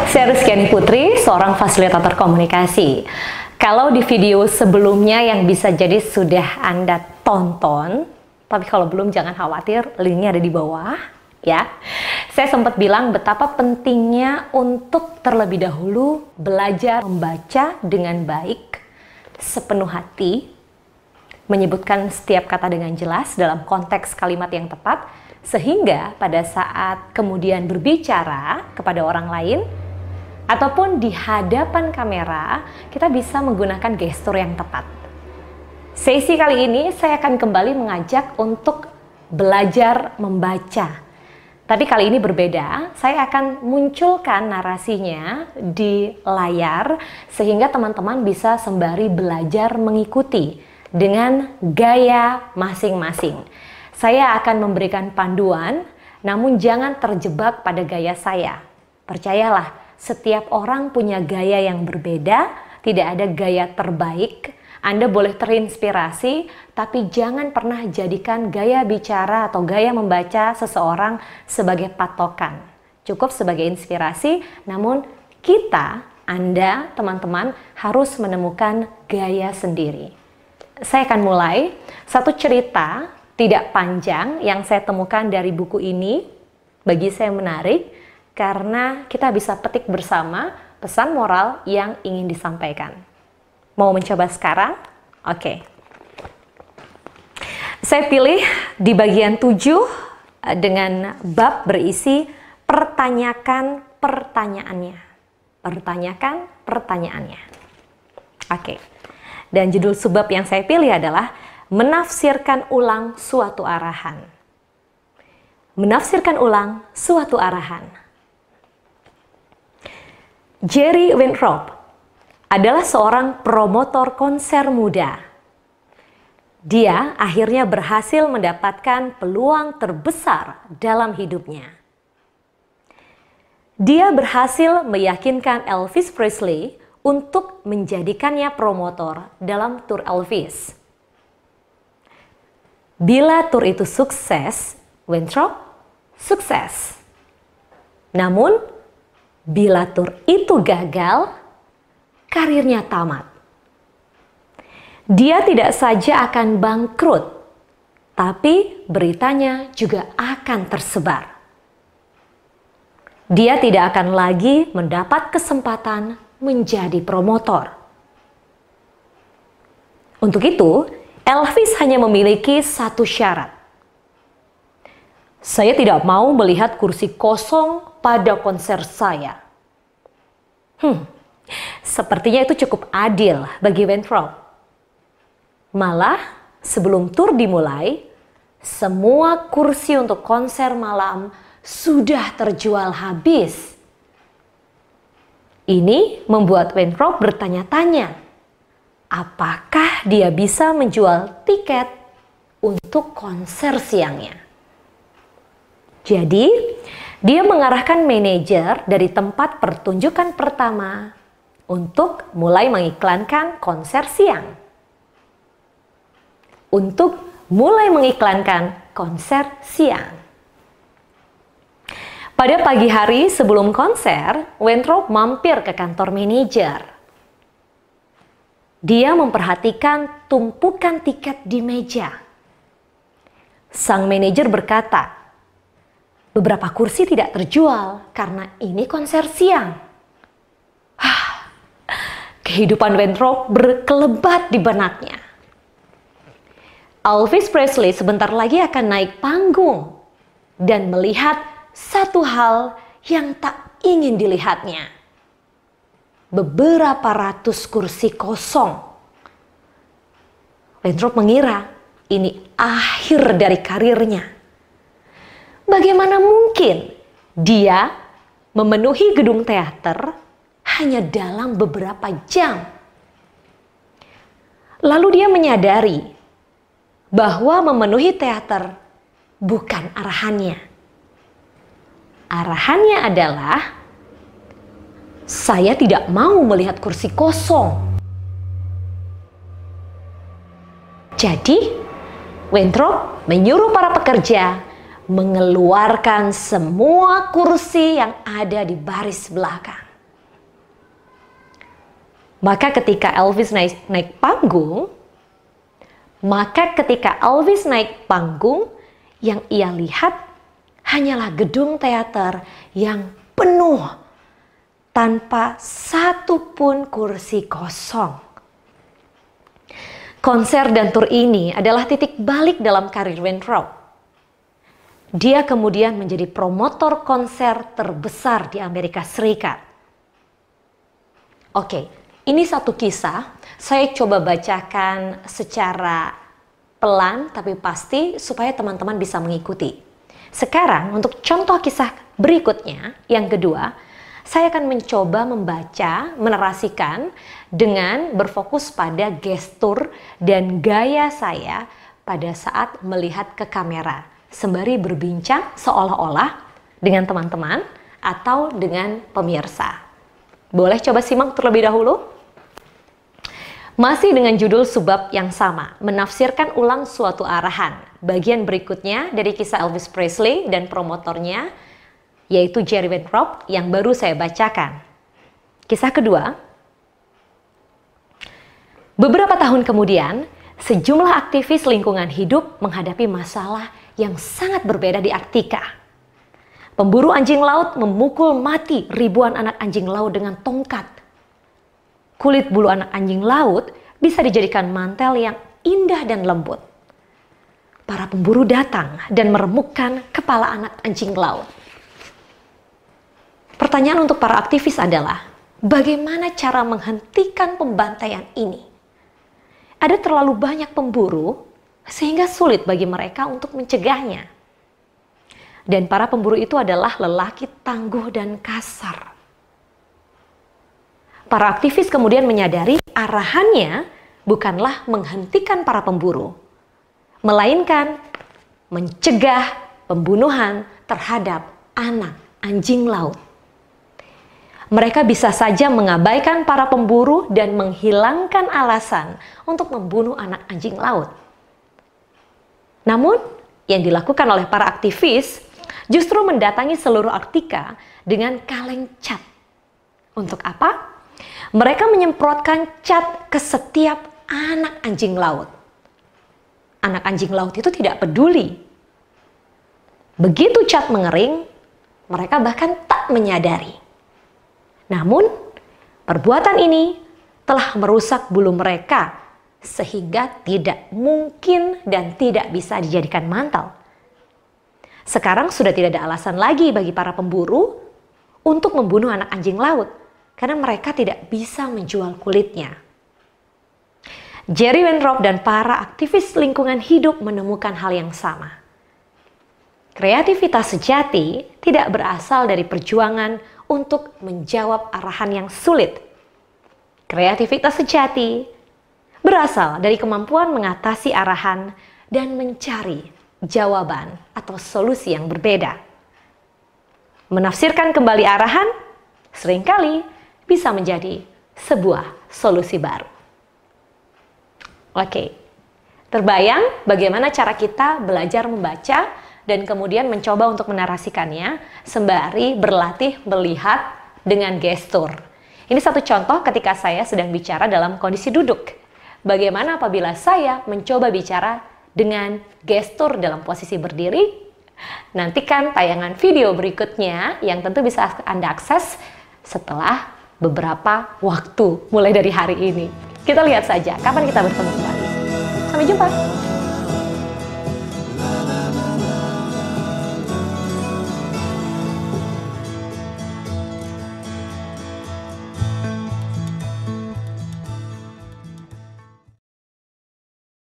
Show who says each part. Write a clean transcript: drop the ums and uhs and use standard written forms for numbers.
Speaker 1: Saya Rizkyani Putri, seorang fasilitator komunikasi. Kalau di video sebelumnya yang bisa jadi sudah Anda tonton, tapi kalau belum jangan khawatir, linknya ada di bawah ya. Saya sempat bilang betapa pentingnya untuk terlebih dahulu belajar membaca dengan baik, sepenuh hati, menyebutkan setiap kata dengan jelas dalam konteks kalimat yang tepat, sehingga pada saat kemudian berbicara kepada orang lain ataupun di hadapan kamera, kita bisa menggunakan gestur yang tepat. Sesi kali ini saya akan kembali mengajak untuk belajar membaca. Tapi kali ini berbeda, saya akan munculkan narasinya di layar sehingga teman-teman bisa sembari belajar mengikuti dengan gaya masing-masing. Saya akan memberikan panduan, namun jangan terjebak pada gaya saya. Percayalah, setiap orang punya gaya yang berbeda, tidak ada gaya terbaik. Anda boleh terinspirasi, tapi jangan pernah jadikan gaya bicara atau gaya membaca seseorang sebagai patokan. Cukup sebagai inspirasi, namun kita, Anda, teman-teman, harus menemukan gaya sendiri. Saya akan mulai satu cerita tidak panjang yang saya temukan dari buku ini. Bagi saya menarik karena kita bisa petik bersama pesan moral yang ingin disampaikan. Mau mencoba sekarang? Oke. Saya pilih di bagian 7 dengan bab berisi pertanyakan pertanyaannya. Pertanyakan pertanyaannya. Oke. Dan judul subbab yang saya pilih adalah menafsirkan ulang suatu arahan. Menafsirkan ulang suatu arahan. Jerry Weintraub adalah seorang promotor konser muda. Dia akhirnya berhasil mendapatkan peluang terbesar dalam hidupnya. Dia berhasil meyakinkan Elvis Presley untuk menjadikannya promotor dalam tur Elvis. Bila tur itu sukses, Weintraub sukses. Namun, bila tur itu gagal, karirnya tamat. Dia tidak saja akan bangkrut, tapi beritanya juga akan tersebar. Dia tidak akan lagi mendapat kesempatan menjadi promotor. Untuk itu, Elvis hanya memiliki satu syarat. Saya tidak mau melihat kursi kosong pada konser saya. Sepertinya itu cukup adil bagi Weintraub. Malah, sebelum tur dimulai, semua kursi untuk konser malam sudah terjual habis. Ini membuat Weintraub bertanya-tanya, apakah dia bisa menjual tiket untuk konser siangnya? Jadi, dia mengarahkan manajer dari tempat pertunjukan pertama untuk mulai mengiklankan konser siang. Untuk mulai mengiklankan konser siang. Pada pagi hari sebelum konser, Weintraub mampir ke kantor manajer. Dia memperhatikan tumpukan tiket di meja. Sang manajer berkata, beberapa kursi tidak terjual karena ini konser siang. Kehidupan Weintraub berkelebat di benaknya. Elvis Presley sebentar lagi akan naik panggung dan melihat satu hal yang tak ingin dilihatnya. Beberapa ratus kursi kosong. Weintraub mengira ini akhir dari karirnya. Bagaimana mungkin dia memenuhi gedung teater hanya dalam beberapa jam? Lalu dia menyadari bahwa memenuhi teater bukan arahannya. Arahannya adalah, saya tidak mau melihat kursi kosong. Jadi, Weintraub menyuruh para pekerja mengeluarkan semua kursi yang ada di baris belakang. Maka ketika Elvis naik panggung, yang ia lihat hanyalah gedung teater yang penuh tanpa satu pun kursi kosong. Konser dan tur ini adalah titik balik dalam karir Weintraub. Dia kemudian menjadi promotor konser terbesar di Amerika Serikat. Oke, ini satu kisah. Saya coba bacakan secara pelan tapi pasti supaya teman-teman bisa mengikuti. Sekarang untuk contoh kisah berikutnya, yang kedua, saya akan mencoba membaca, menerasikan dengan berfokus pada gestur dan gaya saya pada saat melihat ke kamera, sembari berbincang seolah-olah dengan teman-teman atau dengan pemirsa. Boleh coba simak terlebih dahulu? Masih dengan judul subbab yang sama, menafsirkan ulang suatu arahan. Bagian berikutnya dari kisah Elvis Presley dan promotornya, yaitu Jerry Weintraub yang baru saya bacakan. Kisah kedua, beberapa tahun kemudian, sejumlah aktivis lingkungan hidup menghadapi masalah yang sangat berbeda di Arktika. Pemburu anjing laut memukul mati ribuan anak anjing laut dengan tongkat. Kulit bulu anak anjing laut bisa dijadikan mantel yang indah dan lembut. Para pemburu datang dan meremukkan kepala anak anjing laut. Pertanyaan untuk para aktivis adalah, bagaimana cara menghentikan pembantaian ini? Ada terlalu banyak pemburu sehingga sulit bagi mereka untuk mencegahnya. Dan para pemburu itu adalah lelaki tangguh dan kasar. Para aktivis kemudian menyadari arahannya bukanlah menghentikan para pemburu, melainkan mencegah pembunuhan terhadap anak anjing laut. Mereka bisa saja mengabaikan para pemburu dan menghilangkan alasan untuk membunuh anak anjing laut. Namun, yang dilakukan oleh para aktivis justru mendatangi seluruh Arktika dengan kaleng cat. Untuk apa? Mereka menyemprotkan cat ke setiap anak anjing laut. Anak anjing laut itu tidak peduli. Begitu cat mengering, mereka bahkan tak menyadari. Namun, perbuatan ini telah merusak bulu mereka sehingga tidak mungkin dan tidak bisa dijadikan mantel. Sekarang sudah tidak ada alasan lagi bagi para pemburu untuk membunuh anak anjing laut karena mereka tidak bisa menjual kulitnya. Jerry Weintraub dan para aktivis lingkungan hidup menemukan hal yang sama. Kreativitas sejati tidak berasal dari perjuangan untuk menjawab arahan yang sulit. Kreativitas sejati berasal dari kemampuan mengatasi arahan dan mencari jawaban atau solusi yang berbeda. Menafsirkan kembali arahan seringkali bisa menjadi sebuah solusi baru. Oke, terbayang bagaimana cara kita belajar membaca dan kemudian mencoba untuk menarasikannya sembari berlatih melihat dengan gestur. Ini satu contoh ketika saya sedang bicara dalam kondisi duduk. Bagaimana apabila saya mencoba bicara dengan gestur dalam posisi berdiri? Nantikan tayangan video berikutnya yang tentu bisa Anda akses setelah beberapa waktu mulai dari hari ini. Kita lihat saja kapan kita bertemu kembali. Sampai jumpa.